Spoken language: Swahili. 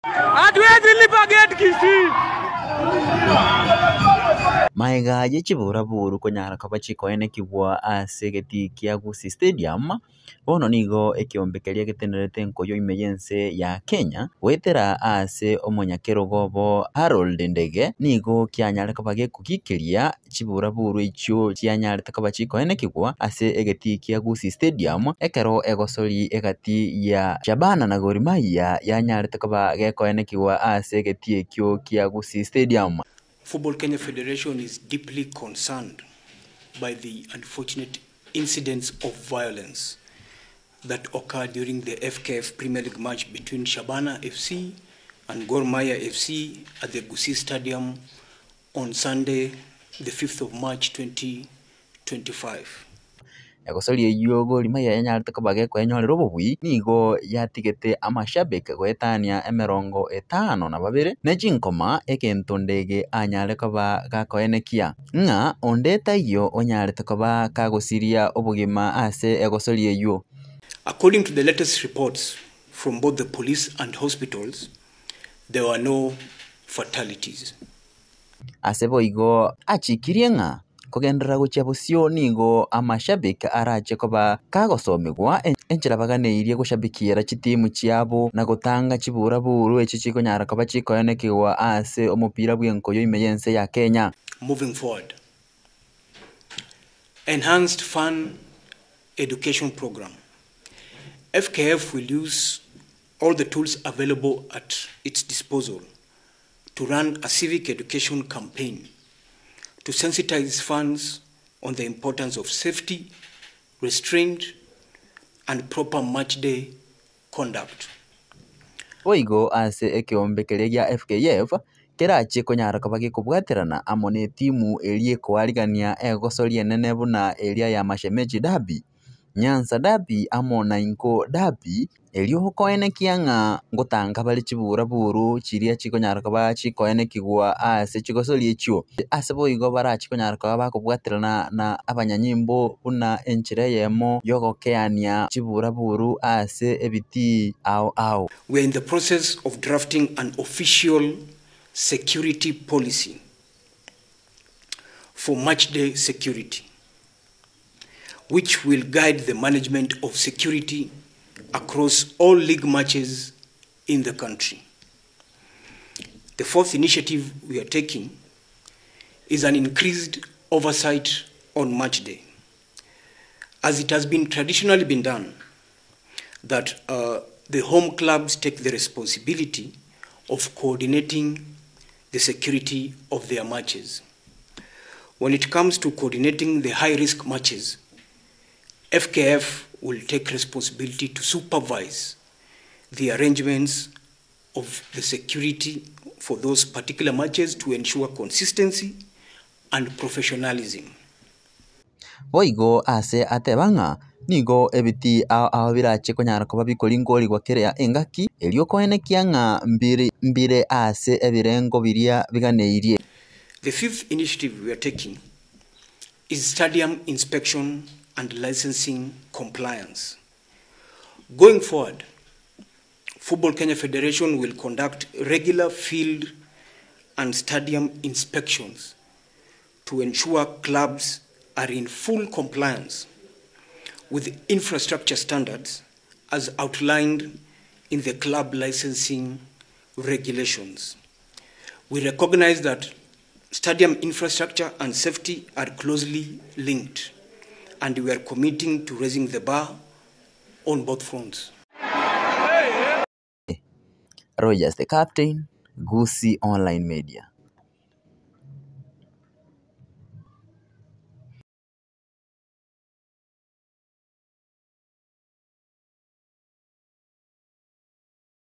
Hatuwezi lipa gate Kisii. Maiga yechibura buru konyara kabachiko ene kibwa asegeti kia Gusii Stadium bono nigo ekiombekeria getenerete nkoyo imeyense ya Kenya wetera ase omonyakero gobo Harold Ndege nigo kianyare kabage kukikiria chibura buru icho kianyare takabachiko ene kibwa ase egeti kia Gusii Stadium ekero egosori egati ya Shabana na Gor Mahia yanyare takabage ko ene kibwa ase egeti ekyo kia Gusii Stadium. Football Kenya Federation is deeply concerned by the unfortunate incidents of violence that occurred during the FKF Premier League match between Shabana FC and Gor Mahia FC at the Gusii Stadium on Sunday, the 5th of March 2025. Egosori eyo Gor Mahia yanyare takabage ko enyorero bobui nigo yatigete amashabik gwetania emerongo 52 nejinkoma ekento Ndege anyare koba gakoenekia nga ondeta iyo onyare takoba kagosiria obugima ase egosori eyo. According to the latest reports from both the police and hospitals, there were no fatalities. Ase boigo achikirie nga kogendera guchia busio nigo amashabik arache koba kagosomegwa enchera baganeirie gushabikira chitimu chiabo na gutanga chibura buru echi chikonyara koba chikoenekiwa ase omupira bwenkoyo imeyense ya Kenya. Moving forward, enhanced fun education program. FKF will use all the tools available at its disposal to run a civic education campaign to sensitize fans on the importance of safety, restraint, and proper match day conduct. Oigo ase ekiombekeria FKF kerache konyara kabage kubwaterana amone timu elie kwarigania egosori enene buna elia ya Mashemeji Derby, Nyanza Derby amona inko Derby elio hokoenekia nga ngotanga bali chibura buru chiria chikonyara kaba chikoenekigwa ase chigosori echo ase boigo barachi konyara kaba bakubwaterana na abanyanyimbo buna enchire yemo yogokeania chibura buru ase ebiti ao. We are in the process of drafting an official security policy for match day security, which will guide the management of security across all league matches in the country. The fourth initiative we are taking is an increased oversight on match day. As it has been traditionally been done, that the home clubs take the responsibility of coordinating the security of their matches. When it comes to coordinating the high-risk matches, FKF will take responsibility to supervise the arrangements of the security for those particular matches to ensure consistency and professionalism. Boigo ase atebanga nigo ebiti ao birache konyara koba bikolingoli gwakerea engaki elio koenekia nga mbire ase ebirengo biria biganeirie. The fifth initiative we are taking is stadium inspection and licensing compliance. Going forward, Football Kenya Federation will conduct regular field and stadium inspections to ensure clubs are in full compliance with infrastructure standards as outlined in the club licensing regulations. We recognize that stadium infrastructure and safety are closely linked, and we are committing to raising the bar on both fronts. Rogers the captain, Gusii Online Media.